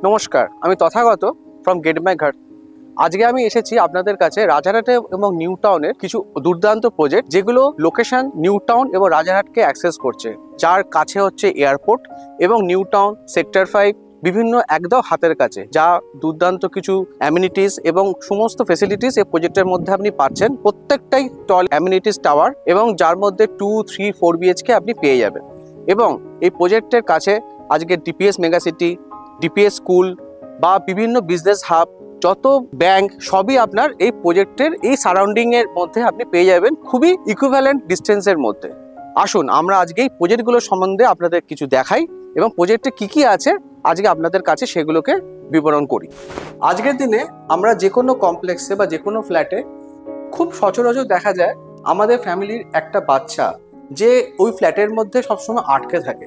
নমস্কার, আমি Tathagata from get my ঘর। আজকে আমি এসেছি আপনাদের কাছে রাজারহাটে এবং নিউ টাউনের কিছু দুর্দান্ত প্রজেক্ট, যেগুলো লোকেশন নিউ টাউন এবং রাজারহাটকে অ্যাক্সেস করছে, যার কাছে হচ্ছে এয়ারপোর্ট এবং নিউ টাউন সেক্টর 5 বিভিন্ন একদম হাতের কাছে, যা দুর্দান্ত কিছু অ্যামিনিটিস এবং সমস্ত ফেসিলিটিস এই প্রজেক্টের মধ্যে আপনি পাচ্ছেন। প্রত্যেকটাই টল অ্যামিনিটিস টাওয়ার এবং যার মধ্যে 2, 3, 4 BHK আপনি পেয়ে যাবেন। এবং এই প্রজেক্টের কাছে আজকে ডিপিএস মেগাসিটি, ডিপিএস স্কুল বা বিভিন্ন বিজনেস হাব, যত ব্যাংক সবই আপনার এই প্রজেক্টের এই সারাউন্ডিং এর মধ্যে আপনি পেয়ে যাবেন, খুবই ইকুইভ্যালেন্ট ডিস্টেন্সের মধ্যে। আসুন আমরা আজকে এই প্রজেক্টগুলো সম্বন্ধে আপনাদের কিছু দেখাই এবং প্রজেক্টে কি আছে আজকে আপনাদের কাছে সেগুলোকে বিবরণ করি। আজকের দিনে আমরা যে কোনো কমপ্লেক্সে বা যে কোনো ফ্ল্যাটে খুব সচরাচর দেখা যায় আমাদের ফ্যামিলির একটা বাচ্চা যে ওই ফ্ল্যাটের মধ্যে সবসময় আটকে থাকে।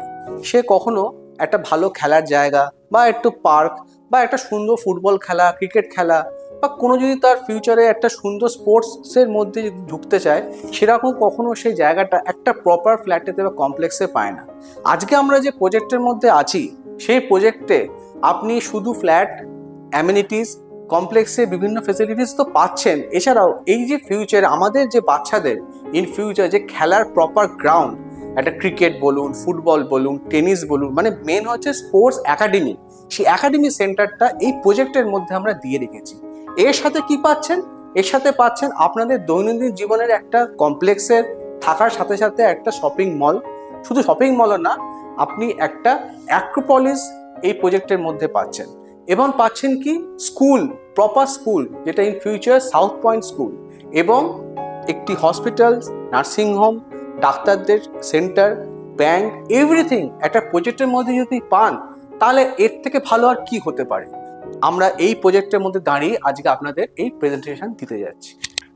সে কখনো একটা ভালো খেলার জায়গা বা একটু পার্ক বা একটা সুন্দর ফুটবল খেলা, ক্রিকেট খেলা বা কোনো যদি তার ফিউচারে একটা সুন্দর স্পোর্টসের মধ্যে যদি ঢুকতে চায়, সেরকম কখনো সেই জায়গাটা একটা প্রপার ফ্ল্যাটেতে বা কমপ্লেক্সে পায় না। আজকে আমরা যে প্রজেক্টের মধ্যে আছি, সেই প্রজেক্টে আপনি শুধু ফ্ল্যাট, অ্যামিনিটিস, কমপ্লেক্সে বিভিন্ন ফেসিলিটিস তো পাচ্ছেন, এছাড়াও এই যে ফিউচারে আমাদের যে বাচ্চাদের ইন ফিউচার যে খেলার প্রপার গ্রাউন্ড, একটা ক্রিকেট বলুন, ফুটবল বলুন, টেনিস বলুন, মানে মেন হচ্ছে স্পোর্টস একাডেমি, সেই একাডেমি সেন্টারটা এই প্রজেক্টের মধ্যে আমরা দিয়ে রেখেছি। এর সাথে কি পাচ্ছেন? এর সাথে পাচ্ছেন আপনাদের দৈনন্দিন জীবনের একটা কমপ্লেক্সের থাকার সাথে সাথে একটা শপিং মল, শুধু শপিং মলও না, আপনি একটা অ্যাক্রোপলিস এই প্রজেক্টের মধ্যে পাচ্ছেন। এবং পাচ্ছেন কি স্কুল, প্রপার স্কুল, যেটা in future south point school, এবং একটি হসপিটাল, নার্সিংহোম, ডাক্তারদের সেন্টার, ব্যাংক, এভরিথিং একটা প্রজেক্টের মধ্যে যদি পান, তাহলে এর থেকে ভালো আর কি হতে পারে। আমরা এই প্রজেক্টের মধ্যে দাঁড়িয়ে আজকে আপনাদের এই প্রেজেন্টেশন দিতে যাচ্ছি।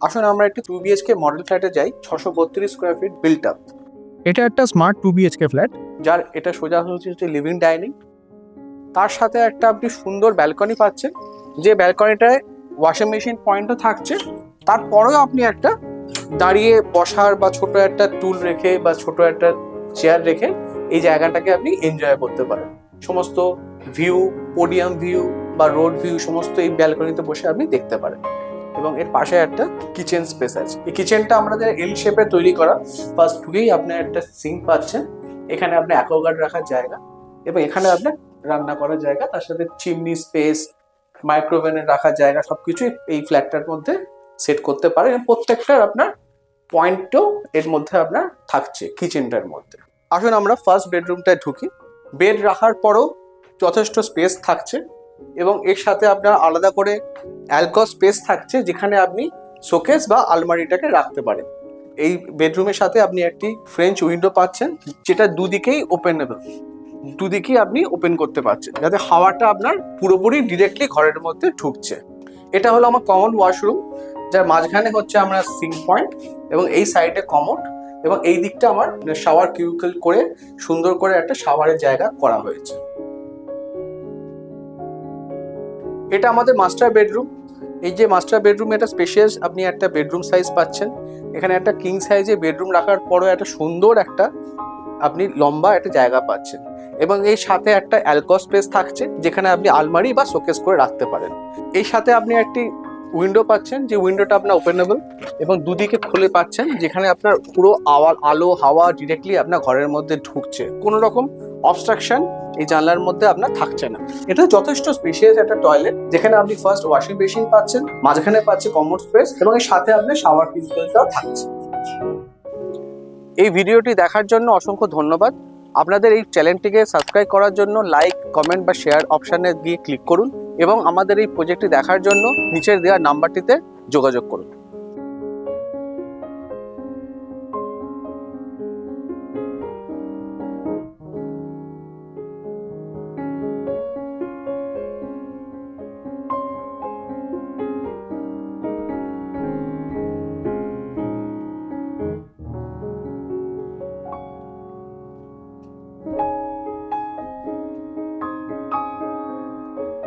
আসুন আমরা একটি 2 BHK মডেল ফ্ল্যাটে যাই, 632 স্কোয়ার ফিট বিল্ট আপ। এটা একটা স্মার্ট 2 BHK ফ্ল্যাট, যার এটা সোজাসুজি হচ্ছে লিভিং ডাইনিং, তার সাথে একটা আপনি সুন্দর ব্যালকনি পাচ্ছেন, যে ব্যালকনিটায় ওয়াশিং মেশিন পয়েন্টও থাকছে। তারপরেও আপনি একটা দাঁড়িয়ে বসার বা ছোট একটা টুল রেখে বা ছোট একটা চেয়ার রেখে এই জায়গাটাকে আপনি এনজয় করতে পারেন। সমস্ত ভিউ, পোডিয়াম ভিউ বা রোড ভিউ সমস্ত এই ব্যালকনিতে বসে আপনি দেখতে পারেন। এবং এর পাশে একটা কিচেন স্পেস আছে। এই কিচেনটা আমাদের এল শেপে তৈরি করা। ফার্স্ট ঢুকেই আপনি একটা সিঙ্ক পাচ্ছেন, এখানে আপনি অ্যাকোয়াগার্ড রাখার জায়গা এবং এখানে আপনার রান্না করার জায়গা, তার সাথে চিমনি স্পেস, মাইক্রোওভেনের রাখার জায়গা, সবকিছু এই ফ্ল্যাটটার মধ্যে সেট করতে পারেন। প্রত্যেকটার আপনার পয়েন্টও এর মধ্যে আপনার থাকছে কিচেনটার মধ্যে। আসুন আমরা ফার্স্ট বেডরুমটায় ঢুকি। বেড রাখার পরও যথেষ্ট স্পেস থাকছে এবং এর সাথে আপনার আলাদা করে অ্যালকোভ স্পেস থাকছে, যেখানে আপনি শোকেস বা আলমারিটাকে রাখতে পারেন। এই বেডরুমের সাথে আপনি একটি ফ্রেঞ্চ উইন্ডো পাচ্ছেন, যেটা দুদিকেই ওপেনেবল, দুদিকেই আপনি ওপেন করতে পারছেন, যাতে হাওয়াটা আপনার পুরোপুরি ডিরেক্টলি ঘরের মধ্যে ঢুকছে। এটা হলো আমার কমন ওয়াশরুম, যার মাঝখানে হচ্ছে আমরা সিঙ্ক পয়েন্ট এবং এই সাইডে কমোড এবং এই দিকটা আমার শাওয়ার কিউবিকল করে সুন্দর করে একটা শাওয়ারের জায়গা করা হয়েছে। এটা আমাদের মাস্টার বেডরুম। এই যে মাস্টার বেডরুম, এটা স্পেশিয়াস আপনি একটা বেডরুম সাইজ পাচ্ছেন। এখানে একটা কিং সাইজে বেডরুম রাখার পরও একটা সুন্দর একটা আপনি লম্বা একটা জায়গা পাচ্ছেন এবং এর সাথে একটা অ্যালকোভ স্পেস থাকছে, যেখানে আপনি আলমারি বা শোকেস করে রাখতে পারেন। এই সাথে আপনি একটি উইন্ডো পাচ্ছেন, যে উইন্ডোটা আপনার ওপেনেবল এবং দুদিকে খুলে পাচ্ছেন, যেখানে আপনার পুরো আলো হাওয়া ডিরেক্টলি আপনার ঘরের মধ্যে ঢুকছে। কোনো রকম অবস্ট্রাকশন এই জানলার মধ্যে আপনার থাকছে না। এটা যথেষ্ট স্পেশিয়াস একটা টয়লেট, যেখানে আপনি ফার্স্ট ওয়াশিং মেশিন পাচ্ছেন, মাঝখানে পাচ্ছেন কমোড স্পেস এবং এর সাথে আপনার শাওয়ার কিউবিকলটাও থাকছে। এই ভিডিওটি দেখার জন্য অসংখ্য ধন্যবাদ। আপনাদের এই চ্যানেলটিকে সাবস্ক্রাইব করার জন্য লাইক, কমেন্ট বা শেয়ার অপশানে গিয়ে ক্লিক করুন এবং আমাদের এই প্রজেক্টটি দেখার জন্য নিচের দেওয়া নাম্বারটিতে যোগাযোগ করুন।